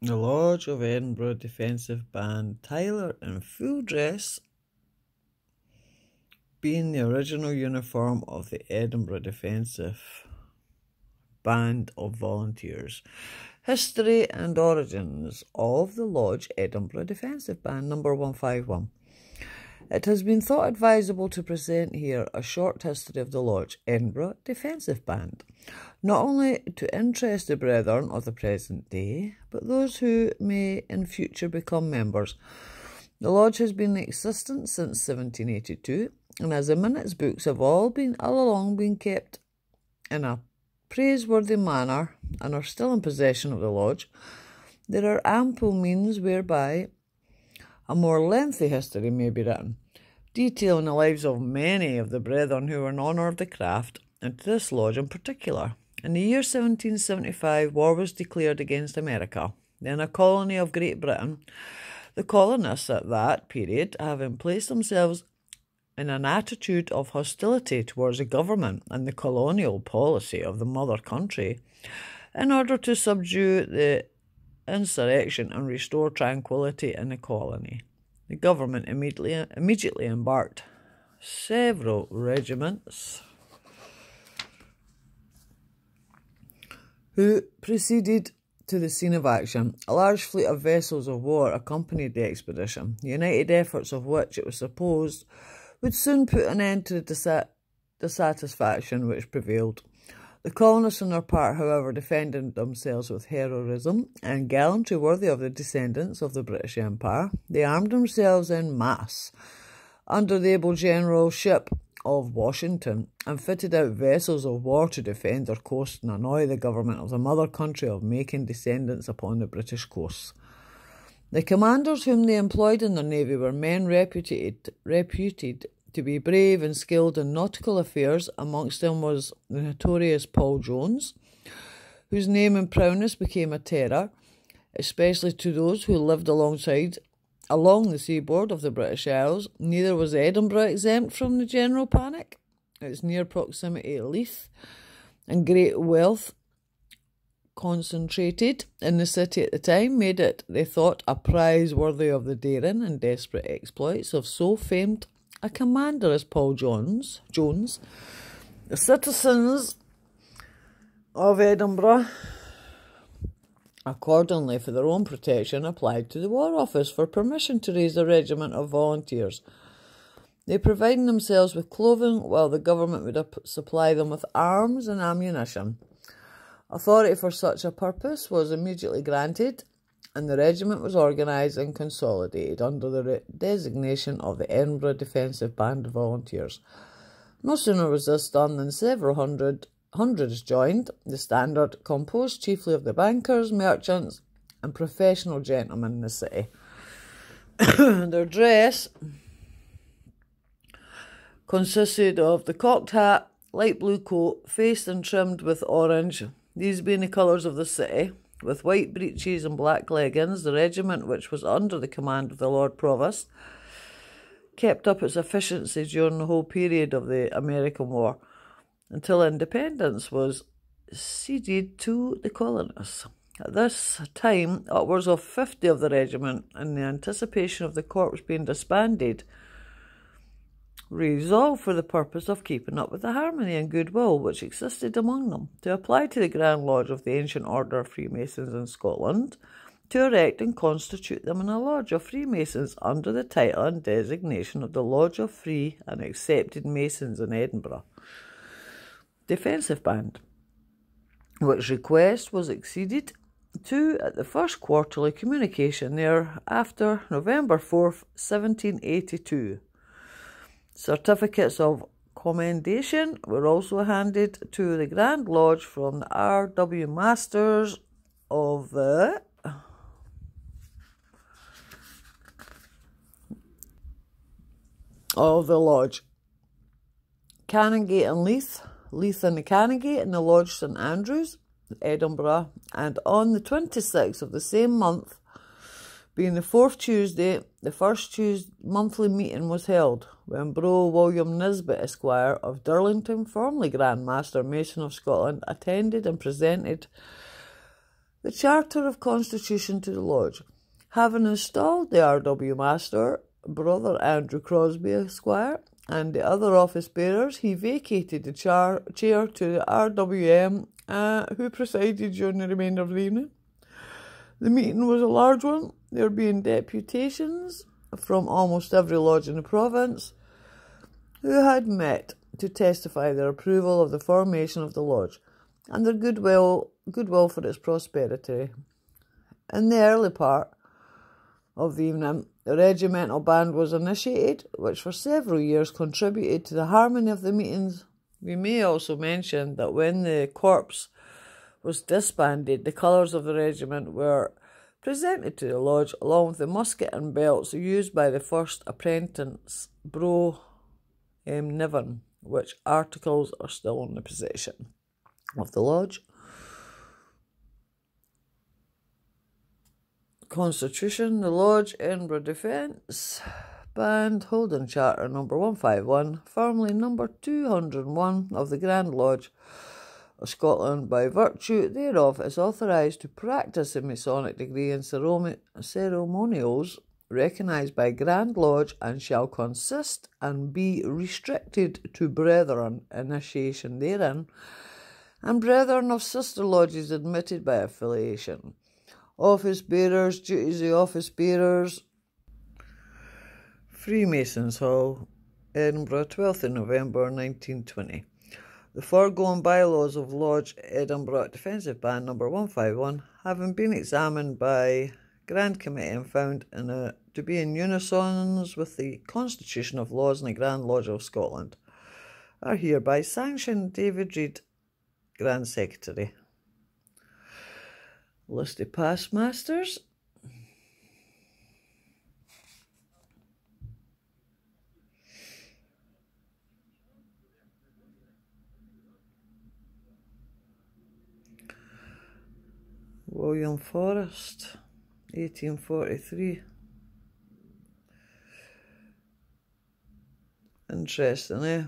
The Lodge of Edinburgh Defensive Band, Tyler in full dress, being the original uniform of the Edinburgh Defensive Band of Volunteers. History and origins of the Lodge Edinburgh Defensive Band, number 151. It has been thought advisable to present here a short history of the Lodge Edinburgh Defensive Band, not only to interest the brethren of the present day, but those who may in future become members. The Lodge has been in existence since 1782, and as the minutes books have all along been kept in a praiseworthy manner and are still in possession of the Lodge, there are ample means whereby a more lengthy history may be written, detailing the lives of many of the brethren who were in honour of the craft, and to this lodge in particular. In the year 1775, war was declared against America, then a colony of Great Britain. The colonists at that period, having placed themselves in an attitude of hostility towards the government and the colonial policy of the mother country, in order to subdue the insurrection and restore tranquility in the colony, the government immediately embarked several regiments who proceeded to the scene of action. A large fleet of vessels of war accompanied the expedition, the united efforts of which it was supposed would soon put an end to the dissatisfaction which prevailed. The colonists on their part, however, defended themselves with heroism and gallantry worthy of the descendants of the British Empire. They armed themselves en masse under the able generalship of Washington and fitted out vessels of war to defend their coast and annoy the government of the mother country of making descendants upon the British coasts. The commanders whom they employed in their navy were men reputed to be brave and skilled in nautical affairs. Amongst them was the notorious Paul Jones, whose name and prowess became a terror, especially to those who lived along the seaboard of the British Isles. Neither was Edinburgh exempt from the general panic. Its near proximity to Leith and great wealth concentrated in the city at the time made it, they thought, a prize worthy of the daring and desperate exploits of so famed a commander as Paul Jones. The citizens of Edinburgh, accordingly, for their own protection, applied to the War Office for permission to raise a regiment of volunteers. They provided themselves with clothing, while the government would supply them with arms and ammunition. Authority for such a purpose was immediately granted, and the regiment was organised and consolidated under the designation of the Edinburgh Defensive Band of Volunteers. No sooner was this done than several hundreds joined, the standard composed chiefly of the bankers, merchants and professional gentlemen in the city. Their dress consisted of the cocked hat, light blue coat, faced and trimmed with orange, these being the colours of the city, with white breeches and black leggings. The regiment, which was under the command of the Lord Provost, kept up its efficiency during the whole period of the American War, until independence was ceded to the colonists. At this time, upwards of 50 of the regiment, in the anticipation of the corps being disbanded, resolved, for the purpose of keeping up with the harmony and goodwill which existed among them, to apply to the Grand Lodge of the Ancient Order of Freemasons in Scotland to erect and constitute them in a Lodge of Freemasons under the title and designation of the Lodge of Free and Accepted Masons in Edinburgh Defensive Band, which request was acceded to at the first quarterly communication thereafter, November 4th, 1782. Certificates of commendation were also handed to the Grand Lodge from the R.W. Masters of the Lodge, Canongate and Leith and the Canongate, and the Lodge St Andrews, Edinburgh, and on the 26th of the same month, being the fourth Tuesday, the first monthly meeting was held, when Bro William Nisbet, Esquire, of Durlington, formerly Grand Master Mason of Scotland, attended and presented The Charter of Constitution to the Lodge. Having installed the R.W. Master, Brother Andrew Crosby, Esquire, and the other office bearers, he vacated the chair to the R.W.M., who presided during the remainder of the evening. The meeting was a large one, there being deputations from almost every lodge in the province who had met to testify their approval of the formation of the lodge and their goodwill for its prosperity. In the early part of the evening, the regimental band was initiated, which for several years contributed to the harmony of the meetings. We may also mention that when the corps was disbanded, the colours of the regiment were presented to the lodge along with the musket and belts used by the first apprentice, Bro Niven, which articles are still in the possession of the lodge. Constitution, the Lodge, Edinburgh Defence Band, holding Charter number 151, firmly number 201 of the Grand Lodge of Scotland, by virtue thereof is authorised to practise the Masonic degree in ceremonials recognised by Grand Lodge, and shall consist and be restricted to brethren initiation therein, and brethren of sister lodges admitted by affiliation. Office bearers, duties of office bearers. Freemasons Hall, Edinburgh, 12th of November 1920. The foregoing bylaws of Lodge Edinburgh Defensive Band number 151, having been examined by Grand Committee and found to be in unison with the Constitution of Laws in the Grand Lodge of Scotland, are hereby sanctioned. David Reid, Grand Secretary. List of past masters. William Forrest, 1843. Interesting, eh?